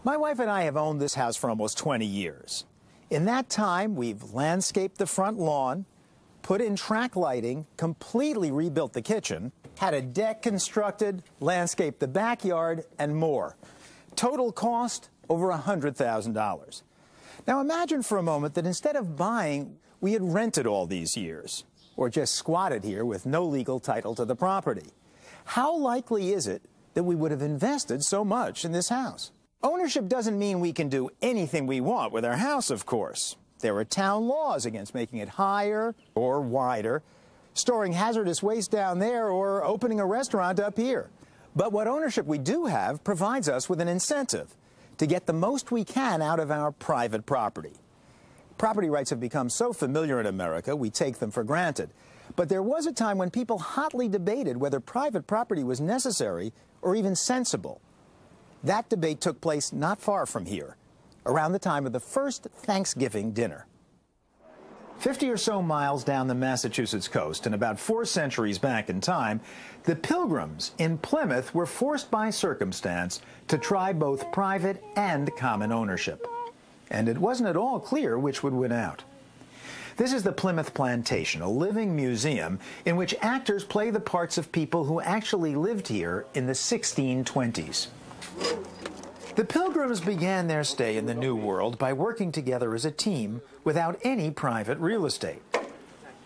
My wife and I have owned this house for almost 20 years. In that time, we've landscaped the front lawn, put in track lighting, completely rebuilt the kitchen, had a deck constructed, landscaped the backyard, and more. Total cost, over $100,000. Now imagine for a moment that instead of buying, we had rented all these years, or just squatted here with no legal title to the property. How likely is it that we would have invested so much in this house? Ownership doesn't mean we can do anything we want with our house, of course. There are town laws against making it higher or wider, storing hazardous waste down there, or opening a restaurant up here. But what ownership we do have provides us with an incentive to get the most we can out of our private property. Property rights have become so familiar in America, we take them for granted. But there was a time when people hotly debated whether private property was necessary or even sensible. That debate took place not far from here, around the time of the first Thanksgiving dinner. 50 or so miles down the Massachusetts coast, and about 4 centuries back in time, the Pilgrims in Plymouth were forced by circumstance to try both private and common ownership. And it wasn't at all clear which would win out. This is the Plymouth Plantation, a living museum in which actors play the parts of people who actually lived here in the 1620s. The Pilgrims began their stay in the New World by working together as a team without any private real estate,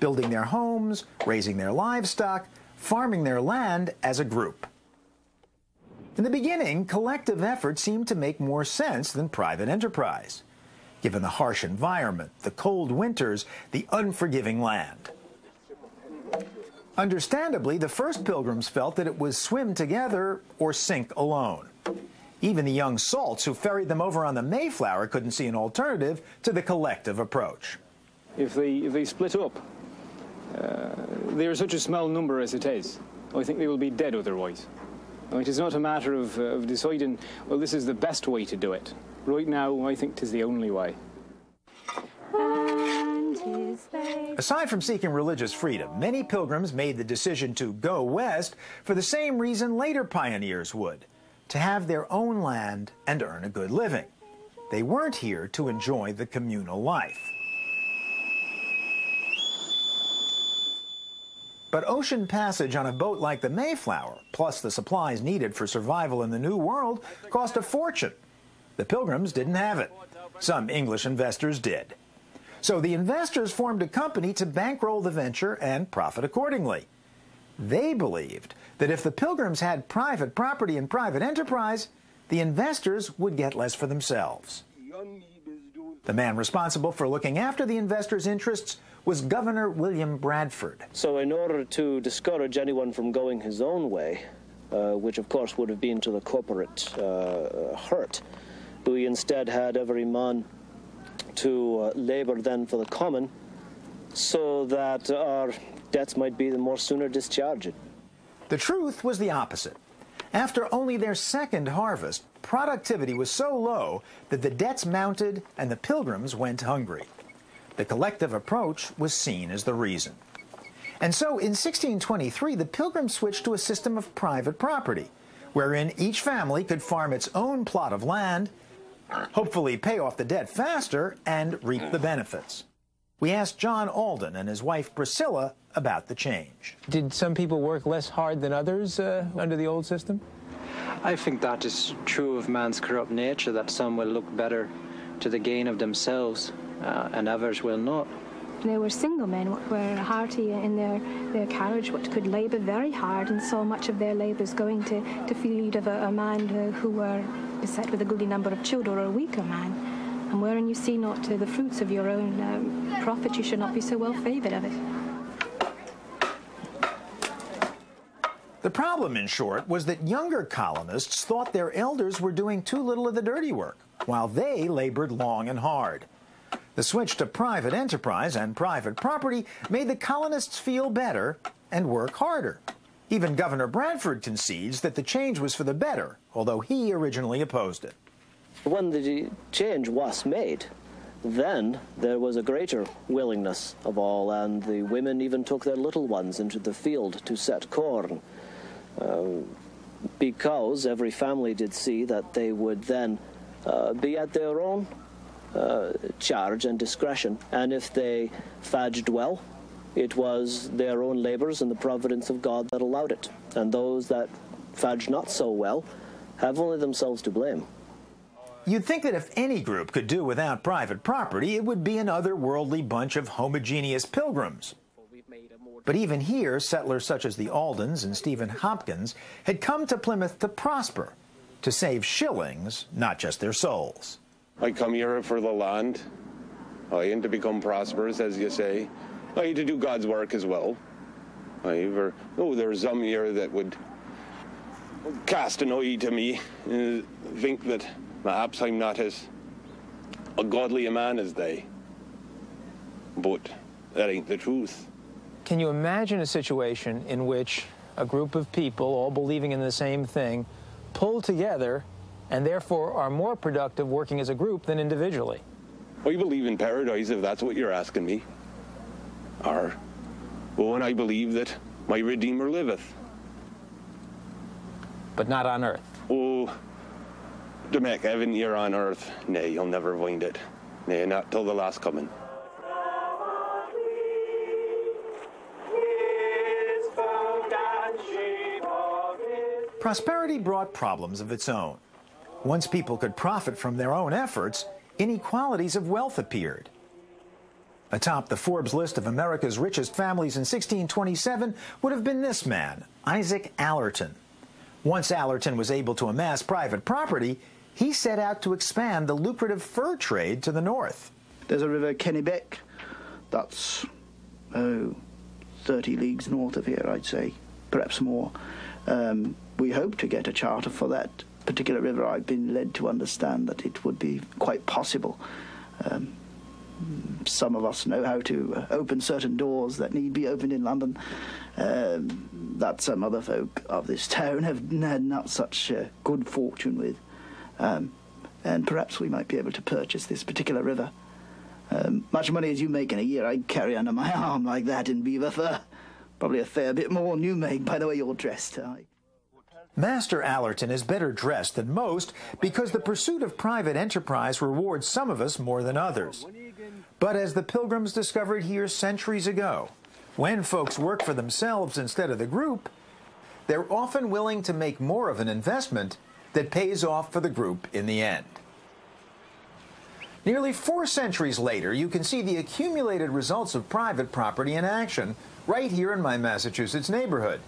building their homes, raising their livestock, farming their land as a group. In the beginning, collective effort seemed to make more sense than private enterprise, given the harsh environment, the cold winters, the unforgiving land. Understandably, the first Pilgrims felt that it was swim together or sink alone. Even the young salts who ferried them over on the Mayflower couldn't see an alternative to the collective approach. If they split up, they are such a small number as it is. I think they will be dead otherwise. It is not a matter of deciding, well, this is the best way to do it. Right now, I think 'tis the only way. Aside from seeking religious freedom, many Pilgrims made the decision to go west for the same reason later pioneers would: to have their own land and earn a good living. They weren't here to enjoy the communal life. But ocean passage on a boat like the Mayflower, plus the supplies needed for survival in the New World, cost a fortune. The Pilgrims didn't have it. Some English investors did. So the investors formed a company to bankroll the venture and profit accordingly. They believed that if the Pilgrims had private property and private enterprise, the investors would get less for themselves. The man responsible for looking after the investors' interests was Governor William Bradford. So in order to discourage anyone from going his own way, which of course would have been to the corporate hurt, we instead had every man to labour then for the common, so that our debts might be the more sooner discharged. The truth was the opposite. After only their second harvest, productivity was so low that the debts mounted and the Pilgrims went hungry. The collective approach was seen as the reason. And so in 1623, the Pilgrims switched to a system of private property, wherein each family could farm its own plot of land, hopefully pay off the debt faster, and reap the benefits. We asked John Alden and his wife Priscilla about the change. Did some people work less hard than others under the old system? I think that is true of man's corrupt nature, that some will look better to the gain of themselves and others will not. There were single men what were hearty in their carriage, what could labour very hard, and so much of their labours going to feed of a man who were beset with a goodly number of children, or a weaker man. And wherein you see not the fruits of your own profit, you should not be so well favoured of it. The problem, in short, was that younger colonists thought their elders were doing too little of the dirty work, while they labored long and hard. The switch to private enterprise and private property made the colonists feel better and work harder. Even Governor Bradford concedes that the change was for the better, although he originally opposed it. When the change was made, then there was a greater willingness of all, and the women even took their little ones into the field to set corn, because every family did see that they would then be at their own charge and discretion. And if they fadged well, it was their own labours and the providence of God that allowed it. And those that fadged not so well have only themselves to blame. You'd think that if any group could do without private property, it would be an otherworldly bunch of homogeneous pilgrims. But even here, settlers such as the Aldens and Stephen Hopkins had come to Plymouth to prosper, to save shillings, not just their souls. I come here for the land, and to become prosperous, as you say, to do God's work as well. There's some here that would cast an eye to me, think that perhaps I'm not as a godly a man as they. But that ain't the truth. Can you imagine a situation in which a group of people, all believing in the same thing, pull together and therefore are more productive working as a group than individually? I believe in paradise, if that's what you're asking me. And I believe that my Redeemer liveth. But not on earth. Oh, to make heaven here on earth, nay, you'll never find it. Nay, not till the last coming. Prosperity brought problems of its own. Once people could profit from their own efforts, inequalities of wealth appeared. Atop the Forbes list of America's richest families in 1627 would have been this man, Isaac Allerton. Once Allerton was able to amass private property, he set out to expand the lucrative fur trade to the north. There's a river, Kennebec, that's 30 leagues north of here, I'd say, perhaps more. We hope to get a charter for that particular river. I've been led to understand that it would be quite possible. Some of us know how to open certain doors that need be opened in London, that some other folk of this town have had not such good fortune with. And perhaps we might be able to purchase this particular river. Much money as you make in a year, I'd carry under my arm like that in beaver fur. Probably a fair bit more than you make, by the way you're dressed. Master Allerton is better dressed than most because the pursuit of private enterprise rewards some of us more than others. But as the Pilgrims discovered here centuries ago, when folks work for themselves instead of the group, they're often willing to make more of an investment that pays off for the group in the end. Nearly 4 centuries later, you can see the accumulated results of private property in action right here in my Massachusetts neighborhood.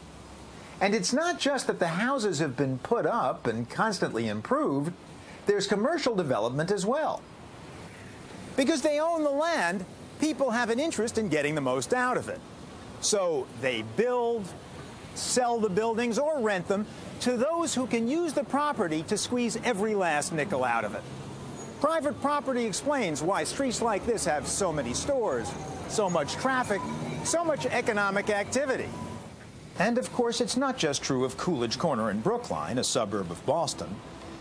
And it's not just that the houses have been put up and constantly improved, there's commercial development as well. Because they own the land, people have an interest in getting the most out of it. So they build, sell the buildings, or rent them to those who can use the property to squeeze every last nickel out of it. Private property explains why streets like this have so many stores, so much traffic, so much economic activity. And of course, it's not just true of Coolidge Corner in Brookline, a suburb of Boston.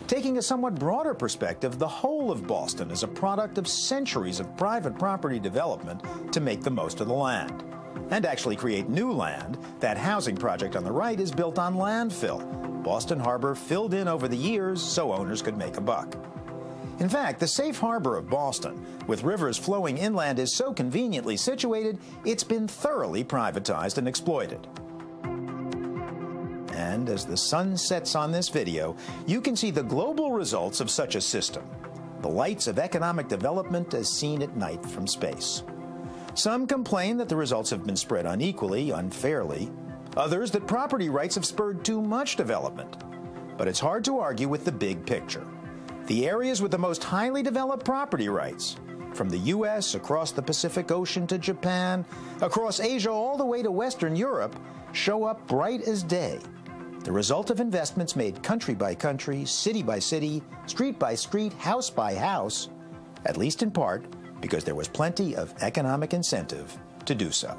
Taking a somewhat broader perspective, the whole of Boston is a product of centuries of private property development to make the most of the land. And actually create new land. That housing project on the right is built on landfill. Boston Harbor filled in over the years so owners could make a buck. In fact, the safe harbor of Boston, with rivers flowing inland, is so conveniently situated, it's been thoroughly privatized and exploited. And as the sun sets on this video, you can see the global results of such a system. The lights of economic development as seen at night from space. Some complain that the results have been spread unequally, unfairly. Others that property rights have spurred too much development. But it's hard to argue with the big picture. The areas with the most highly developed property rights, from the U.S. across the Pacific Ocean to Japan, across Asia all the way to Western Europe, show up bright as day. The result of investments made country by country, city by city, street by street, house by house, at least in part because there was plenty of economic incentive to do so.